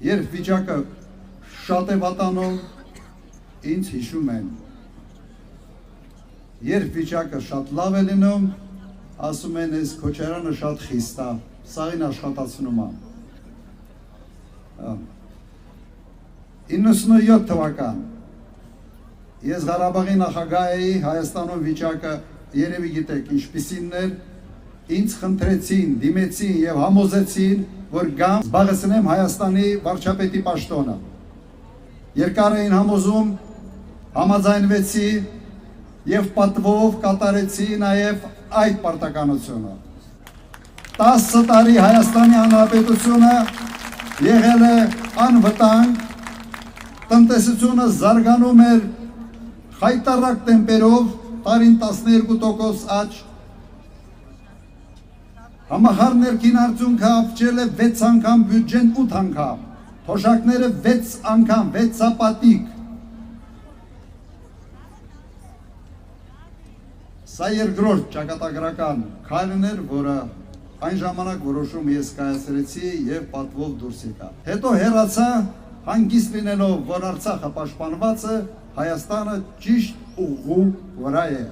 երբ վիճակը շատ է վատանում, ինձ հիշում են։ Երբ վիճակը շատ լավ է լինում, ասում են ես Քոչարյանը շատ խիստ է, սաղին աշխատացնում է։ 97 թվական ես Ղարաբաղի նախագահ էի, Հայաստանում վիճակը երևի գիտեք ինչպիսին էր, ինձ խնդրեցին, դիմեցին եւ համոզեցին, որ գամ զբաղեցնեմ Հայաստանի վարչապետի պաշտոնը։ Երկար էին համոզում, համաձայնվեցի եւ պատվով կատարեցի նաեւ այդ պարտականությունը։ 10 տարի Հայաստանի Հանրապետությունը եղել է անվտանգ, տնտեսությունը զարգանում էր խայտառակ տեմպերով, տարին 12% աճ, համախառն ներքին արդյունքը աճել է 6 անգամ, բյուջեն 8 անգամ, թոշակները 6 անգամ, 6-ապատիկ։ Սա երկրորդ ճակատագրական քայլն էր, որը այն ժամանակ որոշում ես կայացրեցի եւ պատվով դուրս եկա։ Հետո հեռացա, հանգիստ լինելով, որ Արցախը պաշտպանված է, Հայաստանը ճիշտ ուղու վրա է։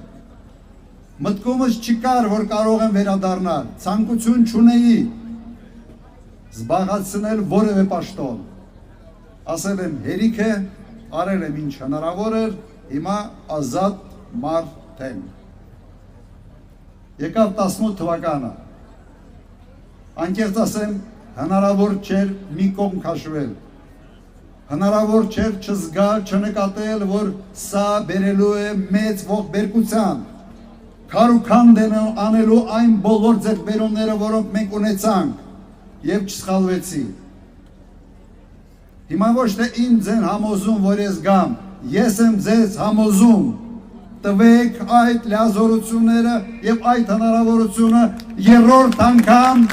Մտքումս չկար, որ կարող եմ վերադառնալ, ցանկություն չունեի զբաղացնել որևէ պաշտոն։ Ասել եմ հերիք է, արել եմ ինչ հնարավոր էր, հիմա ազատ մարդ եմ։ Եկավ 18 թվականը, անկեղծ ասեմ, հնարավոր չէր մի կողմ քաշվել, հնարավոր չէր չզգալ, չնկատել, որ սա բերելու է մեծ ողբերգության, քարուքանդ անելու այն բոլոր ձեռքբերումները, որոնք մենք ունեցանք եւ չսխալվեցի։ Հիմա ոչ թե ինձ են համոզում, որ ես գամ, ես եմ ձեզ համոզում, տվեք այդ լիազորությունները եւ այդ հնարավորությունը երրորդ անգամ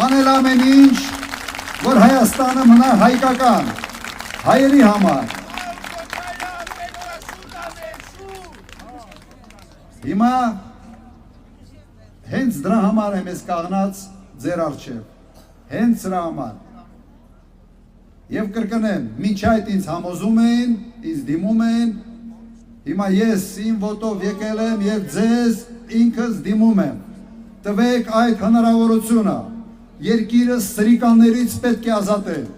անել ամեն ինչ, որ Հայաստանը մնա հայկական, հայերի համար։ Հիմա հենց դրա համար եմ ես կաղնած ձեր առջև, հենց դրա համար։ Եվ կրկնեմ, մինչ այդ ինձ համոզում էին, ինձ դիմում էին, հիմա ես իմ ոտով եկել եմ եւ ձեզ ինքս դիմում եմ, տվեք այդ հնարավորությունը, երկիրը սրիկաներից պետք է ազատել։